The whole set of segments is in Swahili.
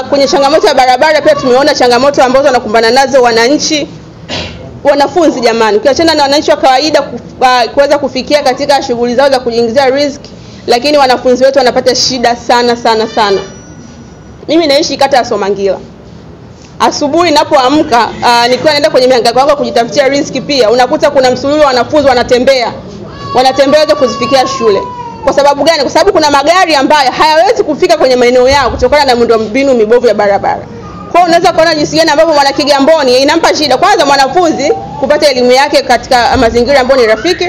kwenye changamoto ya barabara pia tumeona changamoto ambazo wanakumbana nazo wananchi, wanafunzi jamani. Ukiachana na wananchi wa kawaida kuweza kufikia katika shughuli zao za kujiingizia riziki, lakini wanafunzi wetu wanapata shida sana. Mimi naishi kata ya Somangila. Asubuhi ninapoamka nikiwa naenda kwenye mihangaiko yangu kujitafutia riziki, pia unakuta kuna msururu wa wanafunzi wanatembea kuzifikia shule. Kwa sababu gani? Kwa sababu kuna magari ambayo hayawezi kufika kwenye maeneo yao kutokana na miundombinu mibovu ya barabara. Kwa hiyo unaweza kuona jinsi gani ambavyo mwana Kigamboni inampa shida kwanza mwanafunzi kupata elimu yake katika mazingira ambayo ni rafiki.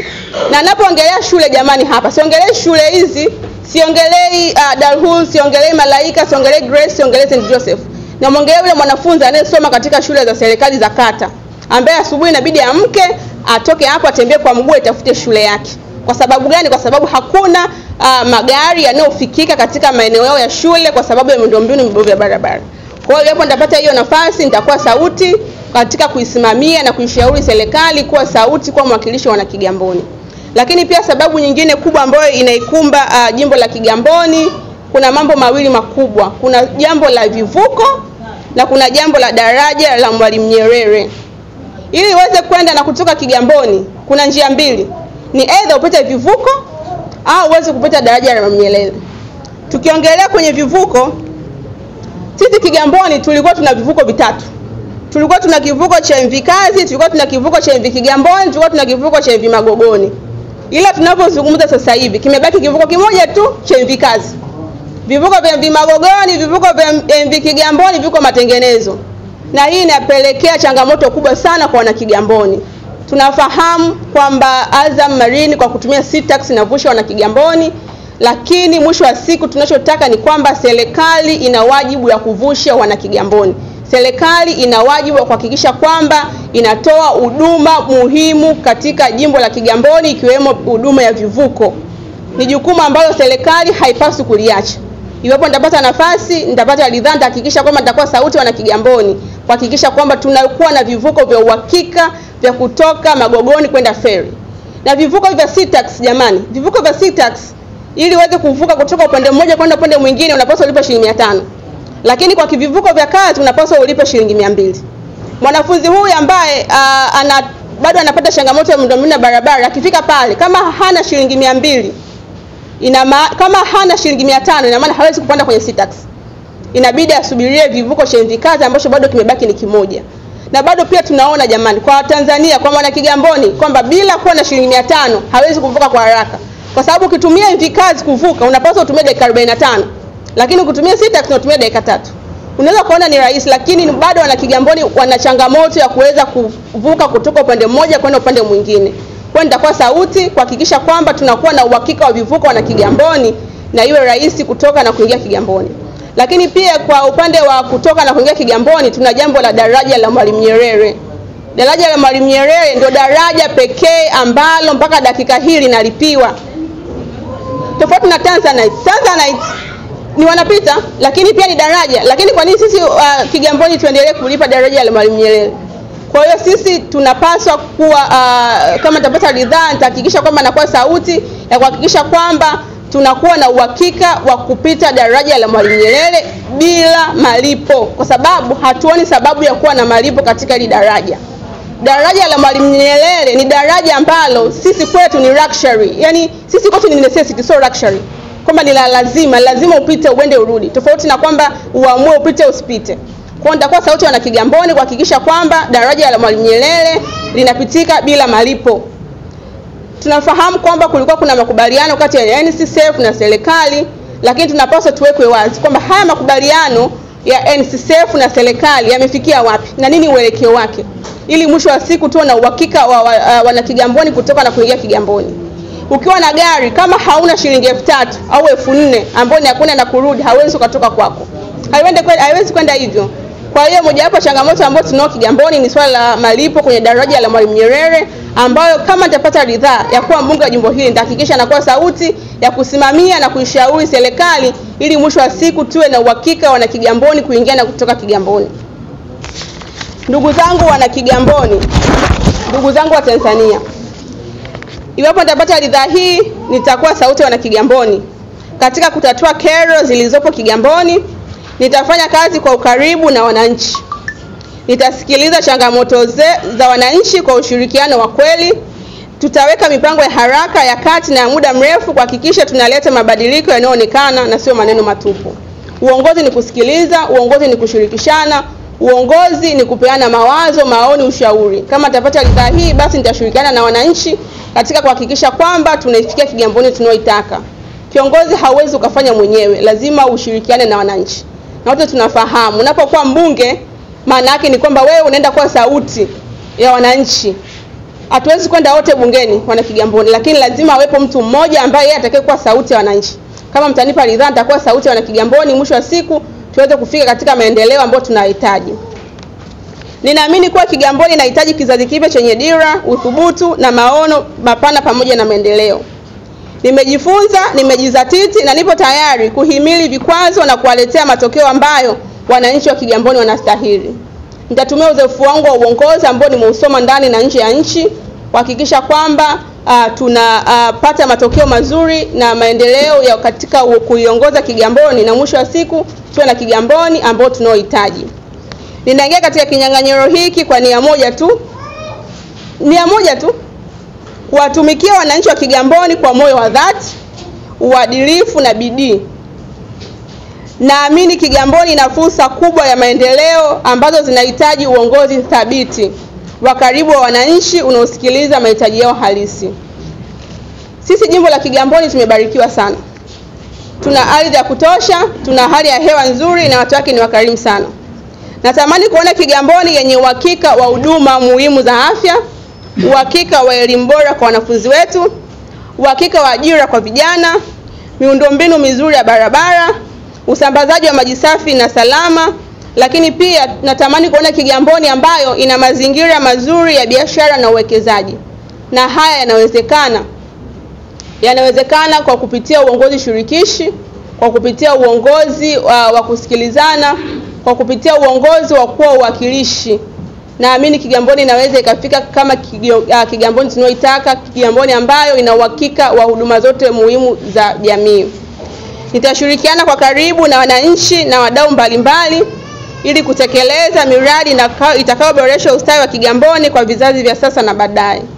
Na ninapoongelea shule jamani, hapa siongelei shule hizi, siongelei Darul, siongelei Malaika, siongelei Grace, siongelei St. Joseph. Na mwongelea yule mwanafunzi anayesoma katika shule za serikali za kata, ambaye asubuhi inabidi amke, atoke hapo atembee kwa mguu atafute shule yake. Kwa sababu gani? Kwa sababu hakuna magari yanayofikika katika maeneo yao ya shule kwa sababu ya miundombinu mibovu ya barabara. Kwa hiyo hapo nitapata hiyo nafasi, nitakuwa sauti katika kuisimamia na kuishauri serikali kuwa sauti kwa mwakilishi wa Kigamboni. Lakini pia sababu nyingine kubwa ambayo inaikumba jimbo la Kigamboni, kuna mambo mawili makubwa. Kuna jambo la vivuko na kuna jambo la daraja la Mwalimu Nyerere. Ili uweze kwenda na kutoka Kigamboni, kuna njia mbili. Ni either upite vivuko au uweze kupita daraja la Mwalimu Nyerere. Tukiongelea kwenye vivuko, sisi Kigamboni tulikuwa tuna vivuko vitatu. Tulikuwa tuna kivuko cha MV Kazi, tulikuwa tuna kivuko cha MV Kigamboni, tulikuwa tuna kivuko cha MV Magogoni. Ila tunapozungumza sasa hivi kimebaki kivuko kimoja tu cha MV Kazi. Vivuko vya MV Magogoni, vivuko vya MV Kigamboni viko matengenezo. Na hii inapelekea changamoto kubwa sana kwa wana Kigamboni. Tunafahamu kwamba Azam Marine kwa kutumia SeaTax inavusha wana Kigamboni, lakini mwisho wa siku tunachotaka ni kwamba serikali ina wajibu ya kuvusha wana Kigamboni. Serikali ina wajibu wa kuhakikisha kwamba inatoa huduma muhimu katika jimbo la Kigamboni, ikiwemo huduma ya vivuko. Ni jukumu ambalo serikali haipaswi kuliacha. Iwapo nitapata nafasi, nitapata ridhaa, nitahakikisha kwamba nitakuwa sauti wana Kigamboni kuhakikisha kwamba tunakuwa na vivuko vya uhakika vya kutoka Magogoni kwenda ferry. Na vivuko vya SeaTax jamani, vivuko vya SeaTax ili uweze kuvuka kutoka upande mmoja kwenda upande mwingine unapaswa ulipe shilingi 500. Lakini kwa kivivuko vya Kazi unapaswa ulipe shilingi 200. Mwanafunzi huyu ambaye bado anapata changamoto ya miundombinu ya barabara, akifika pale kama hana shilingi 200, kama hana shilingi 500, ina maana hawezi kupanda kwenye SeaTax. Inabidi asubirie vivuko cha MV Kazi ambacho bado kimebaki ni kimoja. Na bado pia tunaona jamani kwa Tanzania, kwa mwana Kigamboni, kwamba bila kuwa na shilingi 500 hawezi kuvuka kwa haraka. Kwa sababu ukitumia MV Kazi kuvuka unapaswa utumie dakika 45. Lakini ukitumia SeaTax unatumia dakika 3. Unaweza kuona ni rahisi, lakini bado wana Kigamboni wana changamoto ya kuweza kuvuka kutoka upande mmoja kwenda upande mwingine. Kwa nitakuwa sauti kuhakikisha kwamba tunakuwa na uhakika wa vivuko wana Kigamboni na iwe rahisi kutoka na kuingia Kigamboni. Lakini pia kwa upande wa kutoka na kuingia Kigamboni tuna jambo la daraja la Mwalimu Nyerere. Daraja la Mwalimu Nyerere ndio daraja pekee ambalo mpaka dakika hii linalipiwa. Tofauti na Tanzanite. Tanzanite ni wanapita lakini pia ni daraja. Lakini kwa nini sisi Kigamboni tuendelee kulipa daraja la Mwalimu Nyerere? Kwa hiyo sisi tunapaswa kuwa kama tutapata ridhaa, nitahakikisha kwamba nakuwa sauti ya kuhakikisha kwamba tunakuwa na uhakika wa kupita daraja la Mwalimu Nyerere bila malipo, kwa sababu hatuoni sababu ya kuwa na malipo katika hili daraja. Daraja la Mwalimu Nyerere ni daraja ambalo sisi kwetu ni luxury. Yaani sisi kwetu ni necessity, so luxury. Kwamba ni lazima upite uende urudi. Tofauti na kwamba uamue upite usipite. Kwa hiyo nitakuwa sauti wana Kigamboni kuhakikisha kwamba daraja la Mwalimu Nyerere linapitika bila malipo. Tunafahamu kwamba kulikuwa kuna makubaliano kati ya NCCF na serikali, lakini tunapaswa tuwekwe wazi kwamba haya makubaliano ya NCCF na serikali yamefikia wapi na nini uelekeo wake, ili mwisho wa siku tuwe na uhakika wa wana Kigamboni kutoka na kuingia Kigamboni. Ukiwa na gari kama hauna shilingi 3000 au 4000 ambayo ni hakuna na kurudi, hauwezi kutoka kwako. Haiwezi kwenda hivyo. Kwa hiyo moja wapo changamoto ambayo tunao Kigamboni ni swala la malipo kwenye daraja la Mwalimu Nyerere, ambayo kama nitapata ridhaa ya kuwa mbunge wa jimbo hili nitahakikisha nakuwa sauti ya kusimamia na kuishauri serikali ili mwisho wa siku tuwe na uhakika wana Kigamboni kuingia na kutoka Kigamboni. Ndugu zangu wana Kigamboni, ndugu zangu wa Tanzania, iwapo nitapata ridhaa hii nitakuwa sauti wana Kigamboni katika kutatua kero zilizopo Kigamboni. Nitafanya kazi kwa ukaribu na wananchi. Nitasikiliza changamoto za wananchi kwa ushirikiano wa kweli. Tutaweka mipango ya haraka, ya kati na ya muda mrefu kuhakikisha tunaleta mabadiliko yanayoonekana na sio maneno matupu. Uongozi ni kusikiliza, uongozi ni kushirikishana, uongozi ni kupeana mawazo, maoni, ushauri. Kama tapata ridhaa hii, basi nitashirikiana na wananchi katika kuhakikisha kwamba tunaifikia Kigamboni tunayoitaka. Kiongozi hauwezi ukafanya mwenyewe, lazima ushirikiane na wananchi. Na wote tunafahamu, unapokuwa mbunge, maana yake ni kwamba wewe unaenda kuwa sauti ya wananchi. Hatuwezi kwenda wote bungeni wana Kigamboni, lakini lazima awepo mtu mmoja ambaye yeye atakayekuwa sauti ya wananchi. Kama mtanipa ridhaa, nitakuwa sauti ya wana Kigamboni, mwisho wa siku tuweze kufika katika maendeleo ambayo tunahitaji. Ninaamini kuwa Kigamboni inahitaji kizazi kipya chenye dira, uthubutu na maono mapana pamoja na maendeleo. Nimejifunza, nimejizatiti na nipo tayari kuhimili vikwazo na kuwaletea matokeo ambayo wananchi wa Kigamboni wanastahili. Nitatumia uzoefu wangu wa uongozi ambao nimeusoma ndani na nje ya nchi kuhakikisha kwamba tunapata matokeo mazuri na maendeleo ya katika kuiongoza Kigamboni, na mwisho wa siku tuwe na Kigamboni ambao tunaohitaji. Ninaingia katika kinyang'anyiro hiki kwa nia moja tu, kuwatumikia wananchi wa Kigamboni kwa moyo wa dhati, uadilifu na bidii. Naamini Kigamboni ina fursa kubwa ya maendeleo ambazo zinahitaji uongozi thabiti wa karibu wa wananchi unaosikiliza mahitaji yao halisi. Sisi jimbo la Kigamboni tumebarikiwa sana. Tuna ardhi ya kutosha, tuna hali ya hewa nzuri na watu wake ni wakarimu sana. Natamani kuona Kigamboni yenye uhakika wa huduma muhimu za afya, uhakika wa elimu bora kwa wanafunzi wetu, uhakika wa ajira kwa vijana, miundombinu mizuri ya barabara, usambazaji wa maji safi na salama, lakini pia natamani kuona Kigamboni ambayo ina mazingira mazuri ya biashara na uwekezaji. Na haya yanawezekana kwa kupitia uongozi shirikishi, kwa kupitia uongozi wa kusikilizana, kwa kupitia uongozi wa kuwa uwakilishi. Naamini Kigamboni inaweza ikafika kama Kigamboni tunayoitaka, Kigamboni ambayo ina uhakika wa huduma zote muhimu za jamii. Nitashirikiana kwa karibu na wananchi na wadau mbalimbali ili kutekeleza miradi itakayoboresha ustawi wa Kigamboni kwa vizazi vya sasa na baadaye.